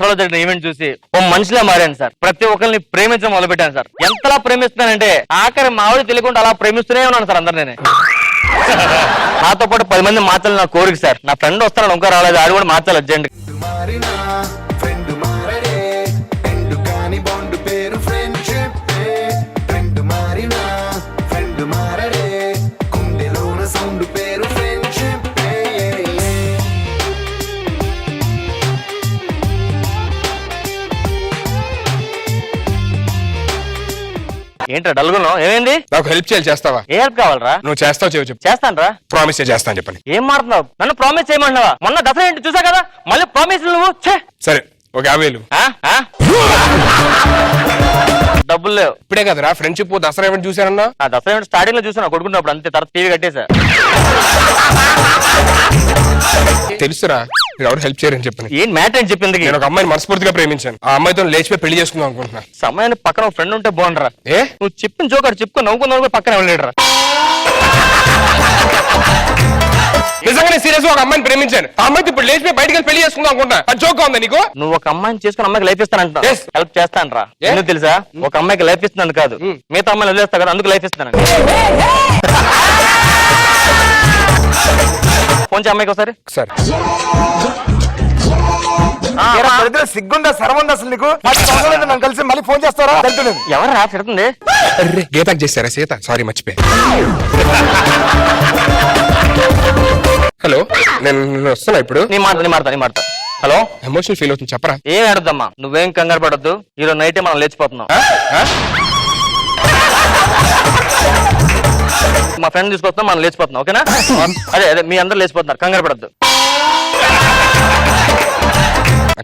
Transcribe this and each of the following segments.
దసరాలో జరిగిన ఈవెంట్ చూసి ఓ మనిషిలా మారాను సార్. ప్రతి ఒక్కరిని ప్రేమించడం మొదలు పెట్టాను సార్. ఎంతలా ప్రేమిస్తున్నానంటే ఆఖరి మావిడి తెలియకుండా అలా ప్రేమిస్తూనే ఉన్నాను సార్ అందరు. నేనే నాతో పాటు 10 మంది మార్చాలి నా కోరిక సార్. నా ఫ్రెండ్ వస్తాను ఇంకా రాలేదు, ఆడు కూడా మార్చాలి అర్జెంట్. ఏంట్రా డల్గున్నావు? ఏమైంది? నాకు హెల్ప్ చేయాలి, చేస్తావా? ఏ హెల్ప్ కావాలరా? నువ్వు చేస్తావు చెప్పు. చేస్తాను రా. ప్రామిస్ చేస్తాను చెప్పండి. ఏం మారుతున్నావు? నన్ను ప్రామిస్ చేయమంటున్నావా? మొన్న దసరా ఏంటి చూసా కదా, మళ్ళీ ప్రామిస్ నువ్వు. సరే ఒక 50,000. డబ్బులు లేవు. ఇప్పుడే కదరా ఫ్రెండ్షిప్ దసరా ఈవెంట్ చూసానన్నా. ఆ దసరా ఈవెంట్ స్టార్టింగ్ లో చూసాను కొడుకున్నప్పుడు, అంతే. తర్వాత టీవీ కట్టేసా. తెలుసురా ఎవరు హెల్ప్ చేయరని చెప్పని. ఏం మ్యాటర్ అని చెప్పింది? నేను ఒక అమ్మాయిని మనస్ఫూర్తిగా ప్రేమించాను. ఆ అమ్మాయితో లేచిపోయి పెళ్లి చేసుకుందాం అనుకుంటున్నా. సమయాన్ని పక్కన ఒక ఫ్రెండ్ ఉంటే బాగుండరా? ఏ నువ్వు చెప్పిన జోకాడు చెప్పుకో, నవ్వుకున్నావు పక్కన వెళ్ళాడురా. నిజంగానే సీరియస్ గా ఒక అమ్మాయిని ప్రేమించాను. ఆ అమ్మాయితో ఇప్పుడు లేచిపోయి బయటకు వెళ్ళి పెళ్లి చేసుకుందాం అనుకుంటా. అది జోక్ ఉందా నీకు? నువ్వు ఒక అమ్మాయిని చేసుకుని అమ్మాయికి లైఫ్ ఇస్తానంట. Yes. హెల్ప్ చేస్తాను రా. ఎందుకు తెలుసా? ఒక అమ్మాయికి లైఫ్ ఇస్తున్నాను కాదు, మిగతా అమ్మాయిని వదిలేస్తా కదా, అందుకు లైఫ్ ఇస్తాను. ఫోన్ చేయ అమ్మాయికి ఒకసారి. సరే సిగ్గుందా సరమంది అసలు నీకు? నన్ను కలిసి మళ్ళీ ఫోన్ చేస్తారా? ఎవరు రా తిడుతుంది? అరే గీతకు చేశారా? సీత సారీ మర్చిపోయా. హలో నేను వస్తున్నా ఇప్పుడు. నీ మాడతా. హలో, ఎమోషనల్ ఫీల్ అవుతుంది చెప్పరా. ఏం అడుగుదమ్మా, నువ్వేం కంగారు పడద్దు. ఈరోజు నైటే మనం లేచిపోతున్నాం. మా ఫ్రెండ్ తీసుకొస్తాం, మనం లేచిపోతున్నాం. ఓకేనా? అదే మీ అందరూ లేచిపోతున్నారు, కంగారు పడద్దు.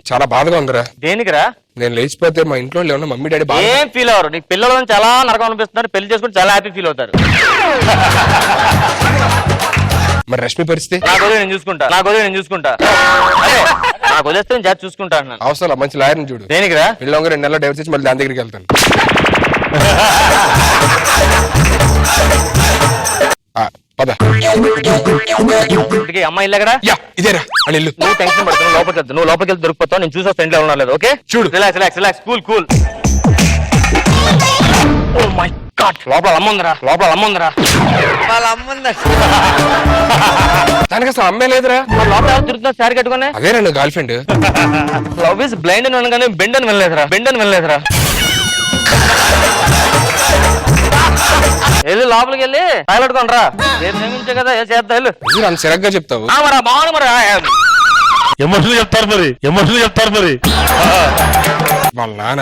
చాలా బాధగా ఉందిరా. దేనికిరా? నేను లేచిపోతే మా ఇంట్లో ఏమన్నా మమ్మీ డాడీ బాగా ఏం ఫీల్ అవరు. నీకు పిల్లలు చాలా నరకం అనిపిస్తున్నారు. పెళ్లి చేసుకుని చాలా హ్యాపీ ఫీల్ అవుతారు. మరి రష్మి పరిస్థితి? నాకు వదిలే నేను చూసుకుంటా. అదే నాకు వదిలేస్తే నేను జాతి చూసుకుంటా అన్నాను. అవసరం మంచి లాయర్ని చూడు. దేనికిరా? పిల్లలు 2 నెలలు డైవర్స్ చేసి మళ్ళీ దాని దగ్గరికి వెళ్తాను. పద. అమ్మాయి ఇల్లు యా ఇదేరా అని ఇల్లు. నువ్వు టెన్షన్ పడుతున్నావు, లోపలికి వెళ్తావు. నువ్వు లోపలికి వెళ్తే దొరికిపోతావు. నేను చూసా ఫ్రెండ్ లో ఉన్నారు. ఓకే చూడు. Relax cool. Oh my god, లోపల అమ్ముందిరా. వాళ్ళ అమ్ముందా? దానికి అసలు అమ్మే లేదురా. లోపల ఎవరు తిరుగుతున్నా శారీ కట్టుకునే? అదే రండి girl friend. Love is blind అని అనగానే బెండ్ అని వెళ్ళలేదురా. వెళ్ళి లోపలికి వెళ్ళి టాయిలెట్టుకోండి రా. ఏం ప్రేమించే కదా, ఏ చేద్దా వెళ్ళు. అంత సిరగ్గా చెప్తావు. బాగుంది మరి. ఎమోషనల్ చెప్తారు మరి. వాళ్ళ నాన్న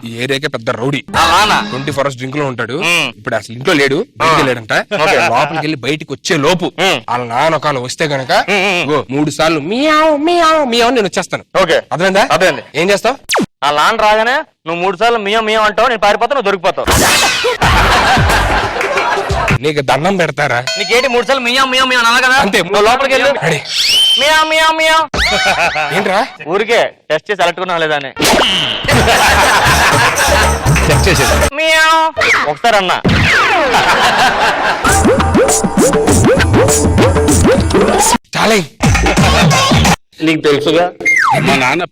ఈ ఏరియాకే పెద్ద రౌడీ. 24 hours డ్రింక్ లో ఉంటాడు. ఇప్పుడు అసలు ఇంట్లో లేడు, బయటికి లేడంట. లోపలికి వెళ్ళి బయటికి వచ్చే లోపు వాళ్ళ నాన్న ఒకవేళ వస్తే గనక 3 సార్లు మియావ్ నేను వచ్చేస్తాను. ఓకే అర్థమైందా? అర్థమైంది. ఏం చేస్తావు? ఆ లాన్ రాగానే నువ్వు 3 సార్లు మియం అంటావు, నేను పారిపోతావు, నువ్వు దొరికిపోతావు. నీకు దండం పెడతారా? నీకేంటి 3 సార్లు మియం అనాలి కదా? అంతే. నువ్వు లోపలికి వెళ్ళి మియం ఏంట్రా? ఊరికే టెస్ట్ చేసి అలట్టుకున్నా లేదా అని. చెక్ చేసేది ఒకసారి అన్నా. చాలా నీకు తెలుసుగా మా నాన్న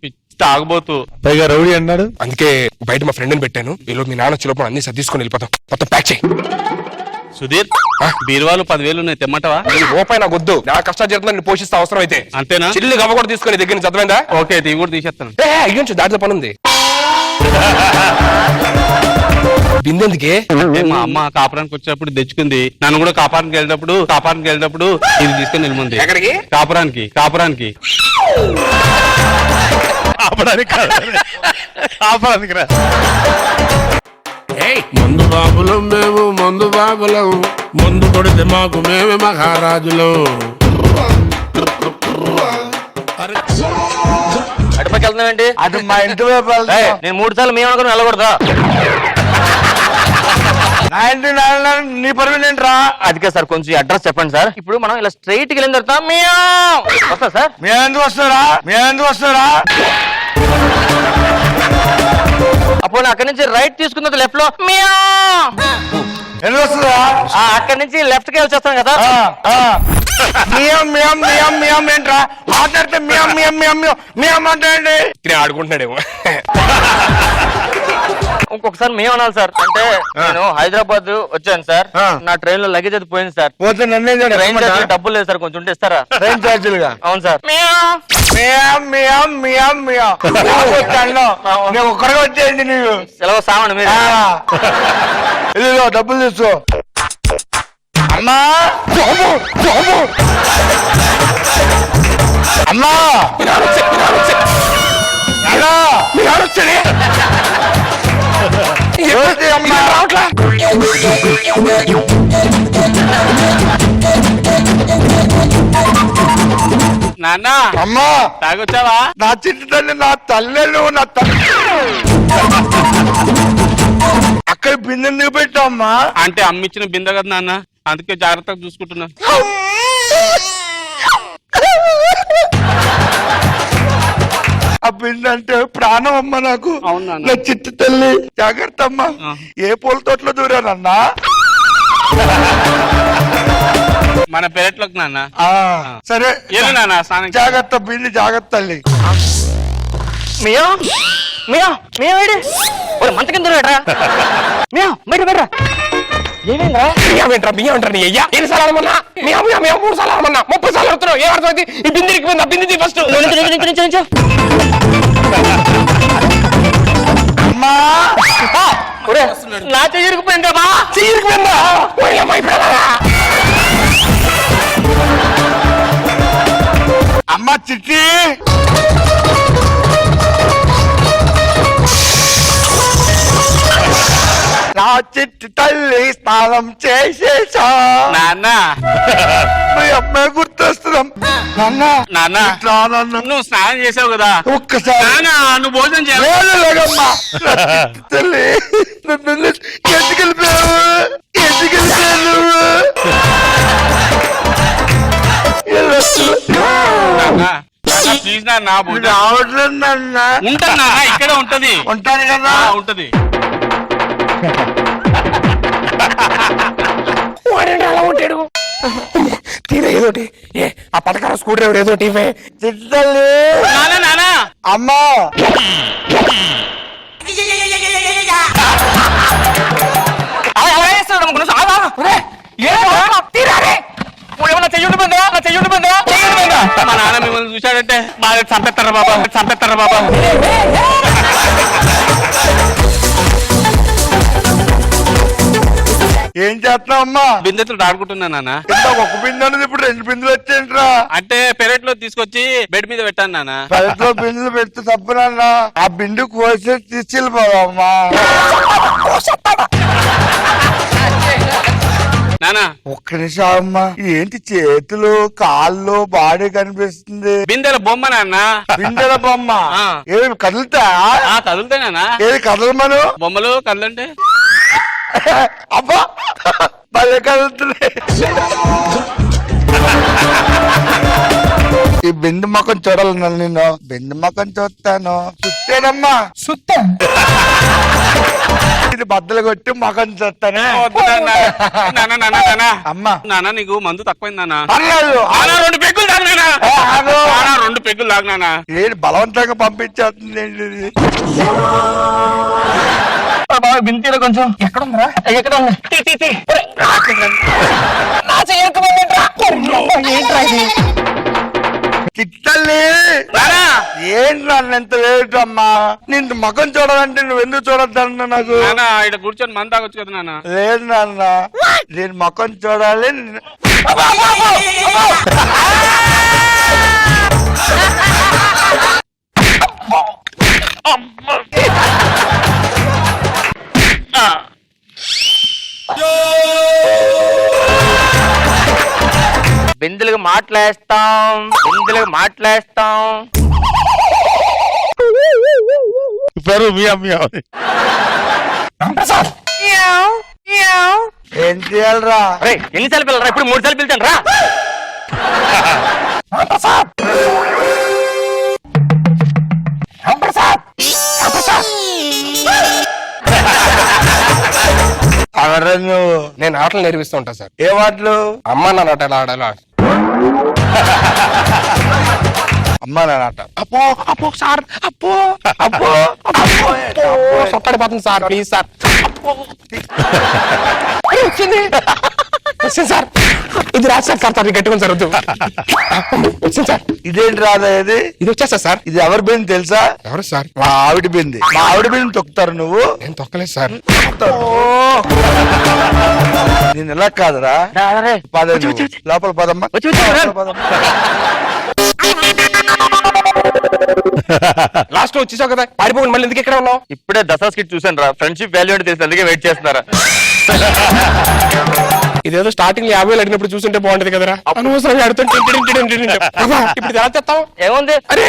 తాగబోతూ పైగా రౌడీ అన్నాడు. అందుకే బయట మా ఫ్రెండ్ ని పెట్టాను. వీళ్ళు మీ నాన్న చిలోపం అన్ని సర్దీసుకొని వెళ్ళిపోతాం. మొత్తం ప్యాక్ చేయి. సుధీర్, బీరువాలు 10,000 ఉన్నాయి, తెమ్మంటావా? రూపాయి నాకు వద్దు. నా కష్టార్జితంగా పోషిస్తే అవసరం అయితే. అంతేనా? చిల్లు గవ్వ కూడా తీసుకొని దగ్గర నుంచి చదవందా? ఓకే, ఇవి కూడా తీసేస్తాను. అయ్యొచ్చు దాంట్లో పని ఉంది. బిందెందుకే? మా అమ్మ కాపురానికి వచ్చేటప్పుడు తెచ్చుకుంది. నన్ను కూడా కాపురానికి వెళ్ళినప్పుడు ఇది తీసుకొని వెళ్ళింది. ఎక్కడికి? కాపురానికి రా. మందు బాబులం మందు కొడితే మాకు మేమే మహారాజులం. అటుపక్క వెళ్తున్నావేంటి? అది మా ఇంటి వైపు నేను 3 సార్లు మేము అనుకుని వెళ్ళకూడదా? నీ పర్మినెంట్ రా. అదికే సార్, కొంచెం అడ్రస్ చెప్పండి సార్. ఇప్పుడు మనం ఇలా స్ట్రైట్ కి వెళ్ళిన తర్వాత వస్తా సార్. మేము ఎందుకు వస్తారా? అప్పుడు అక్కడి నుంచి రైట్ తీసుకున్న లెఫ్ట్ లో ఎందుకు వస్తుందా? అక్కడి నుంచి లెఫ్ట్ కి వచ్చేస్తాం కదా. మియం మియం మియం మియం ఏంట్రా మాట్లాడితే మియం మియం మియం మియం మియం అంటే నేను ఆడుకుంటున్నాడేమో. ఇంకొకసారి మేము అనాలి సార్. అంటే నేను హైదరాబాద్ వచ్చాను సార్, నా ట్రైన్ లో లగేజ్ అది పోయింది సార్. పోతే నన్నే ట్రైన్ ఛార్జీలు డబ్బులు లేదు సార్, కొంచెం ఉంటే ఇస్తారా? ట్రైన్ ఛార్జీలుగా? అవును సార్. మియం మియం మియం మియం నేను ఒక్కడిగా వచ్చేది నీవు సెలవు సామండి మీరు. ఇదిగో డబ్బులు తీసుకో. అమ్మా అమ్మా నాన్న అమ్మా తాగొచ్చావా? నా చిట్టి తల్లి, నా తల్లెలు, నా తల్లి అక్కడ బిందె ఎందుకు పెట్టామ్మా? అంటే అమ్మిచ్చిన బిందె కదా నాన్న, అందుకే జాగ్రత్తగా చూసుకుంటున్నా. ఆ బిందె అంటే ప్రాణం అమ్మ నాకు. అవును నాన్న. నా చిట్టి తల్లి జాగ్రత్త అమ్మా. ఏ పూల తోటలో దూరానన్నా? మన పెరట్లోకి నాన్న. సరే ఏమి నాన్న స్నానం జాగ్రత్త బిందె జాగ్రత్త తల్లి. మియా మియా మియా వేడి మంత కింద మియా బయట బయట ఏమైందా? బియ్యం అంటారు నీ అయ్యా. 3 సార్లు అడమన్నా, 3 సార్లు అడమన్నా, 30 సార్లు అడుగుతున్నావు. ఏమర్థమైంది? ఈ బిందికి పోయింది, ఆ బింది ఫస్ట్. అమ్మా నా చెయ్యిరిగిపోయిందా? చీరిపోయిందా? అమ్మ చిట్టి నా చిట్టి తల్లి స్నానం చేసేసా. నాన్న మీ అమ్మాయి గుర్తొస్తున్నాం నాన్న. నాన్న ఇట్లా నాన్న నువ్వు స్నానం చేసావు కదా ఒక్కసారి. నాన్న, నువ్వు భోజనం చేయాలి. లేదమ్మా తల్లి నన్ను ఎందుకు వెళ్ళిపోయావు? ఎందుకు వెళ్ళిపోయావు నువ్వు? నాన్న, ప్లీజ్ నాన్న, భోజనం రావట్లేదు నాన్న. ఉంటాను నాన్న, ఇక్కడే ఉంటది. ఉంటాను కదా. ఉంటది. అలా ఉంటాడు తీరా ఏదోటి. ఆ పథకాల స్కూటర్ డ్రైవర్ ఏదోటి చిట్టల్లి నాన్న నాన్న అమ్మా మా నాన్న మిమ్మల్ని చూశాడంటే బాగా చంపేస్తారా బాబా, చంపేస్తారా బాబా. ఏం చేస్తున్నావు అమ్మా? బిందెతో ఆడుకుంటున్నా నాన్న. ఇంత ఒక బిందె అనేది ఇప్పుడు 2 బిందులు వచ్చేంట్రా? అంటే పెరట్ లో తీసుకొచ్చి బెడ్ మీద పెట్టాను నాన్న. పెరట్లో బిందులు పెడితే తప్పు నాన్న. ఆ బిందు కోసి తీసుకెళ్ళిపోవమ్మా. నాన్న ఒక్క నిమిషం అమ్మా. ఏంటి చేతులు కాళ్ళు బాడీ కనిపిస్తుంది? బిందెల బొమ్మ నాన్న. బిందెల బొమ్మ ఆ. ఏమి కదులుతా? కదులుతాయి నాన్న. ఏది కదలమను? బొమ్మలు కదలంటే అబ్బా భలే కదులుతున్నాయి. ఈ బిందు మొక్కం చూడాలి నేను. బిందు మొక్కం చూస్తాను. చుట్టేనమ్మా చుట్టా. ఇది బద్దలు కొట్టి మొఖం చూస్తానే. వద్దు నాన్న. నాన్న నాన్న నాన్న అమ్మా నాన్న, నీకు మందు తక్కువైంది నాన్న. పర్లేదు. 2 పెగ్గులు తాగు నాన్న. ఆగు. 2 పెగ్గులు తాగు నాన్న. ఏంటి బలవంతంగా పంపించేస్తుంది ఏంటి ఇది? బాబా బింతీలో కొంచెం ఎక్కడ ఉందా? ఎక్కడ ఉంది? చిట్టల్లి ఏంటి నన్ను ఎంత లేటు అమ్మా? నిన్ను ముఖం చూడాలంటే నువ్వు ఎందుకు చూడొద్దన్నా నాకు? నాన్న ఇక్కడ కూర్చొని మందు తాగొచ్చు కదా నాన్న. లేదు నాన్న, నేను ముఖం చూడాలి. బిందులకు మాట్లాడేస్తాం, బిందులకు మాట్లాడేస్తాం. పేరు మియా మియా. ఏం చేయాలరా? ఎన్నిసార్లు పిల్లరా? ఇప్పుడు 3 సార్లు పిలిచాను రా. ఎవరా నువ్వు? నేను ఆటలు నేర్పిస్తూ ఉంటా సార్. ఏ వాటిలు? అమ్మ నాన్న ఆటలు ఆడాలి. అమ్మా నాన్నట అప్పో అప్పో సార్ అప్పో అబ్బో అబ్బో సొక్కడిపోతుంది సార్ ప్లీజ్ సార్ వచ్చింది వచ్చింది సార్ ఇది రాదు సార్ సార్ సార్ గట్టుకుని సార్ వద్దు వచ్చింది సార్ ఇదేంటి రాదా ఇది ఇది వచ్చేస్తా సార్ ఇది ఎవరి బింది తెలుసా? ఎవరు సార్ మా ఆవిడ బింది. మా ఆవిడ బింది తొక్కుతారు నువ్వు. నేను తొక్కలేదు సార్ నేను ఎలా కాదురా పద నువ్వు. లోపల పదమ్మా లోపల పదమ్మా. లాస్ట్ లో వచ్చేసావు కదా పారిపోకుండా మళ్ళీ ఎందుకు ఎక్కడ ఉన్నావు? ఇప్పుడే దసరా స్కిట్ చూసాను రా, ఫ్రెండ్షిప్ వాల్యూ అంటే తెలిసి అందుకే వెయిట్ చేస్తున్నారా. ఇదేదో స్టార్టింగ్ 50 అడిగినప్పుడు చూస్తుంటే బాగుంటది కదరా, అనవసరంగా అడుగుతుంటే ఇప్పుడు ఎలా చేస్తావు? ఏముంది అరే